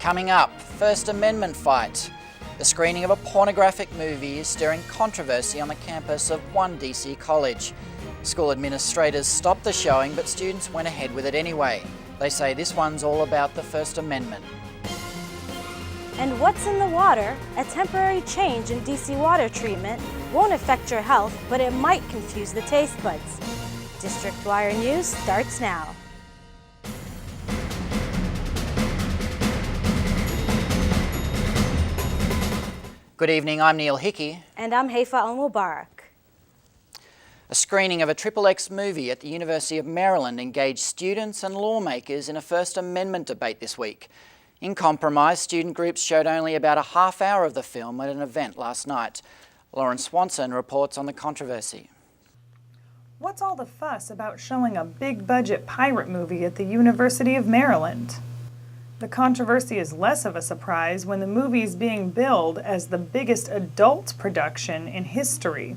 Coming up, First Amendment fight. The screening of a pornographic movie is stirring controversy on the campus of one DC college. School administrators stopped the showing, but students went ahead with it anyway. They say this one's all about the First Amendment. And what's in the water? A temporary change in DC water treatment won't affect your health, but it might confuse the taste buds. District Wire News starts now. Good evening, I'm Neil Hickey. And I'm Haifa Al-Mubarak. A screening of a XXX movie at the University of Maryland engaged students and lawmakers in a First Amendment debate this week. In compromise, student groups showed only about a half hour of the film at an event last night. Lauren Swanson reports on the controversy. What's all the fuss about showing a big-budget pirate movie at the University of Maryland? The controversy is less of a surprise when the movie is being billed as the biggest adult production in history.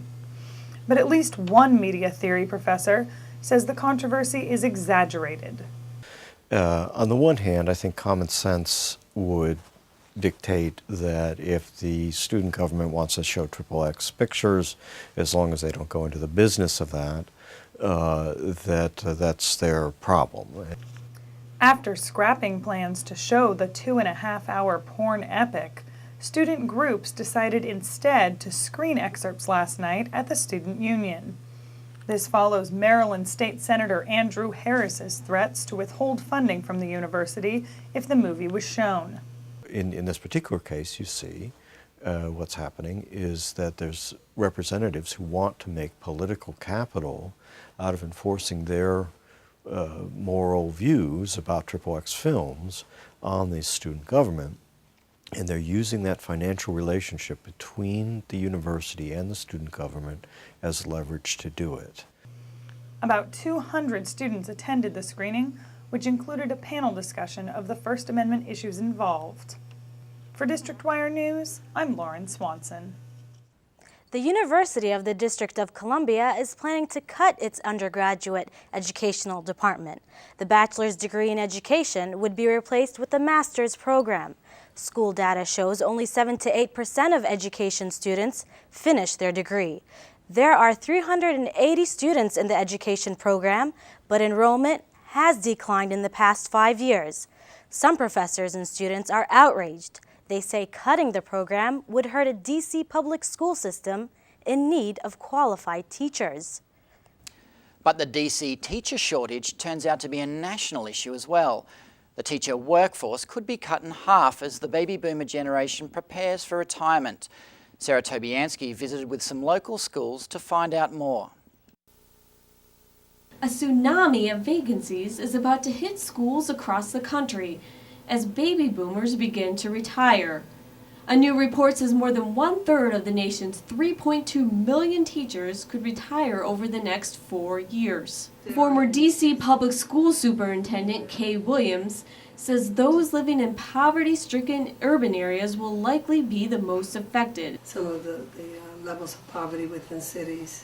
But at least one media theory professor says the controversy is exaggerated. On the one hand, I think common sense would dictate that if the student government wants to show XXX pictures, as long as they don't go into the business of that, that's their problem. After scrapping plans to show the 2.5-hour porn epic, student groups decided instead to screen excerpts last night at the Student Union. This follows Maryland State Senator Andrew Harris's threats to withhold funding from the university if the movie was shown. In this particular case, you see what's happening is that there's representatives who want to make political capital out of enforcing their moral views about XXX films on the student government, and they're using that financial relationship between the university and the student government as leverage to do it. About 200 students attended the screening, which included a panel discussion of the First Amendment issues involved. For District Wire News, I'm Lauren Swanson. The University of the District of Columbia is planning to cut its undergraduate educational department. The bachelor's degree in education would be replaced with a master's program. School data shows only 7 to 8% of education students finish their degree. There are 380 students in the education program, but enrollment has declined in the past 5 years. Some professors and students are outraged. They say cutting the program would hurt a DC public school system in need of qualified teachers. But the DC teacher shortage turns out to be a national issue as well. The teacher workforce could be cut in half as the baby boomer generation prepares for retirement. Sarah Tobianski visited with some local schools to find out more. A tsunami of vacancies is about to hit schools across the country as baby boomers begin to retire. A new report says more than 1/3 of the nation's 3.2 million teachers could retire over the next 4 years. Former DC Public School Superintendent Kay Williams says those living in poverty-stricken urban areas will likely be the most affected. Some of the levels of poverty within cities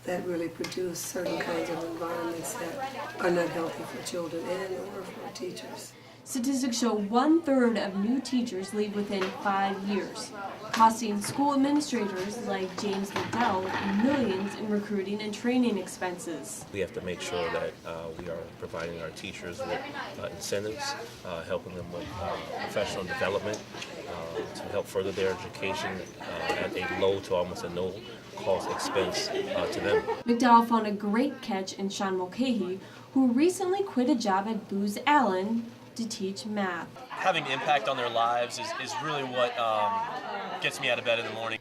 that really produce certain kinds of environments that are not healthy for children and or for teachers. Statistics show 1/3 of new teachers leave within 5 years, costing school administrators like James McDowell millions in recruiting and training expenses. We have to make sure that we are providing our teachers with incentives, helping them with professional development to help further their education at a low to almost a no cost expense to them. McDowell found a great catch in Sean Mulcahy, who recently quit a job at Booz Allen to teach math. Having impact on their lives is really what gets me out of bed in the morning.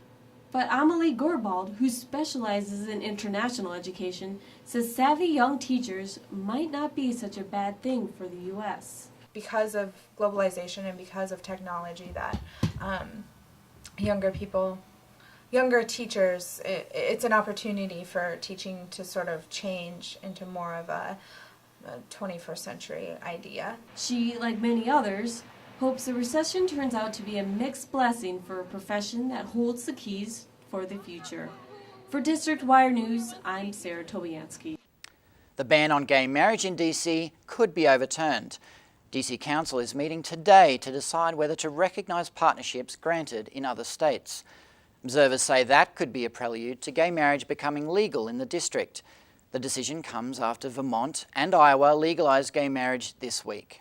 But Amelie Gorbald, who specializes in international education, says savvy young teachers might not be such a bad thing for the U.S. Because of globalization and because of technology that younger teachers, it's an opportunity for teaching to sort of change into more of a 21st century idea. She, like many others, hopes the recession turns out to be a mixed blessing for a profession that holds the keys for the future. For District Wire News, I'm Sarah Tobianski. The ban on gay marriage in DC could be overturned. DC Council is meeting today to decide whether to recognise partnerships granted in other states. Observers say that could be a prelude to gay marriage becoming legal in the district. The decision comes after Vermont and Iowa legalised gay marriage this week.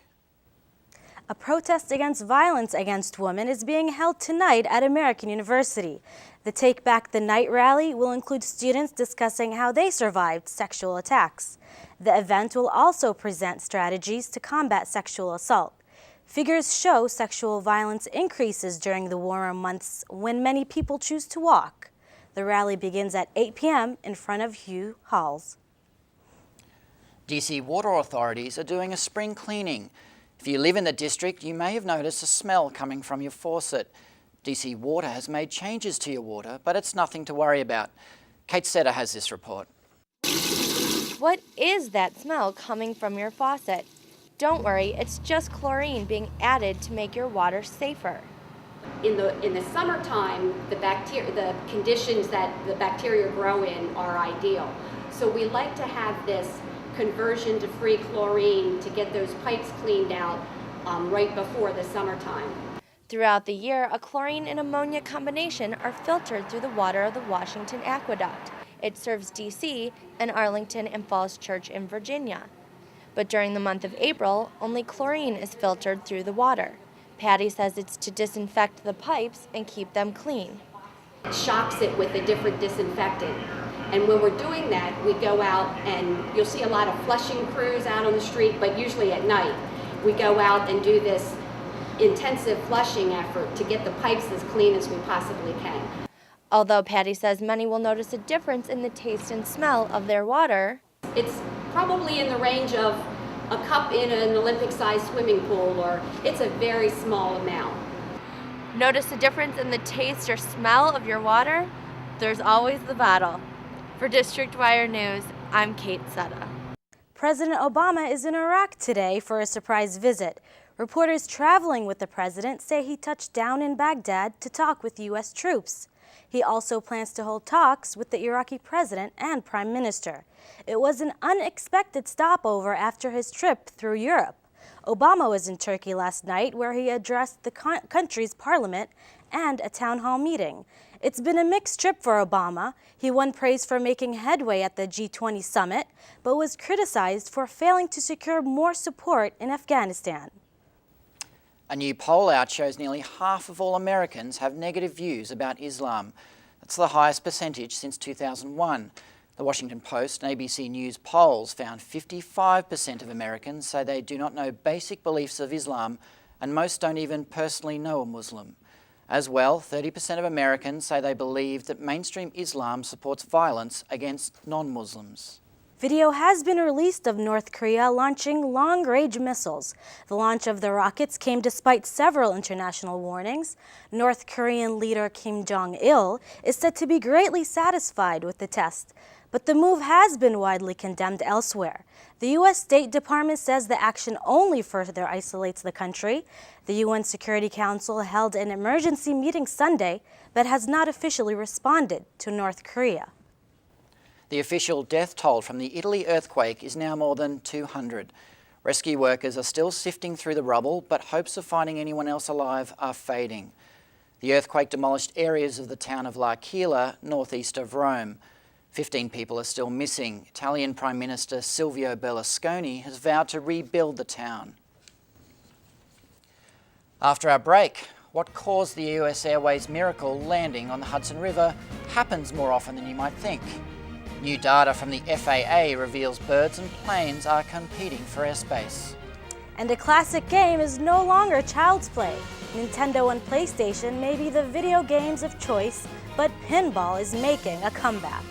A protest against violence against women is being held tonight at American University. The Take Back the Night rally will include students discussing how they survived sexual attacks. The event will also present strategies to combat sexual assault. Figures show sexual violence increases during the warmer months when many people choose to walk. The rally begins at 8 p.m. in front of Hugh Halls. DC water authorities are doing a spring cleaning. If you live in the district, you may have noticed a smell coming from your faucet. DC Water has made changes to your water, but it's nothing to worry about. Kate Setter has this report. What is that smell coming from your faucet? Don't worry, it's just chlorine being added to make your water safer. In the summertime, the conditions that the bacteria grow in are ideal. So we like to have this conversion to free chlorine to get those pipes cleaned out right before the summertime. Throughout the year, a chlorine and ammonia combination are filtered through the water of the Washington Aqueduct. It serves DC and Arlington and Falls Church in Virginia. But during the month of April, only chlorine is filtered through the water. Patty says it's to disinfect the pipes and keep them clean. It shocks it with a different disinfectant. And when we're doing that, we go out and you'll see a lot of flushing crews out on the street, but usually at night. We go out and do this intensive flushing effort to get the pipes as clean as we possibly can. Although Patty says many will notice a difference in the taste and smell of their water, it's probably in the range of a cup in an Olympic-sized swimming pool, or it's a very small amount. notice a difference in the taste or smell of your water? There's always the bottle. For District Wire News, I'm Kate Setta. President Obama is in Iraq today for a surprise visit. Reporters traveling with the president say he touched down in Baghdad to talk with U.S. troops. He also plans to hold talks with the Iraqi president and prime minister. It was an unexpected stopover after his trip through Europe. Obama was in Turkey last night, where he addressed the country's parliament and a town hall meeting. It's been a mixed trip for Obama. He won praise for making headway at the G20 summit, but was criticized for failing to secure more support in Afghanistan. A new poll out shows nearly half of all Americans have negative views about Islam. That's the highest percentage since 2001. The Washington Post and ABC News polls found 55% of Americans say they do not know basic beliefs of Islam, and most don't even personally know a Muslim. As well, 30% of Americans say they believe that mainstream Islam supports violence against non-Muslims. Video has been released of North Korea launching long-range missiles. The launch of the rockets came despite several international warnings. North Korean leader Kim Jong-il is said to be greatly satisfied with the test, but the move has been widely condemned elsewhere. The U.S. State Department says the action only further isolates the country. The UN Security Council held an emergency meeting Sunday, but has not officially responded to North Korea. The official death toll from the Italy earthquake is now more than 200. Rescue workers are still sifting through the rubble, but hopes of finding anyone else alive are fading. The earthquake demolished areas of the town of L'Aquila, northeast of Rome. 15 people are still missing. Italian Prime Minister Silvio Berlusconi has vowed to rebuild the town. After our break, what caused the US Airways miracle landing on the Hudson River happens more often than you might think. New data from the FAA reveals birds and planes are competing for airspace. And a classic game is no longer child's play. Nintendo and PlayStation may be the video games of choice, but pinball is making a comeback.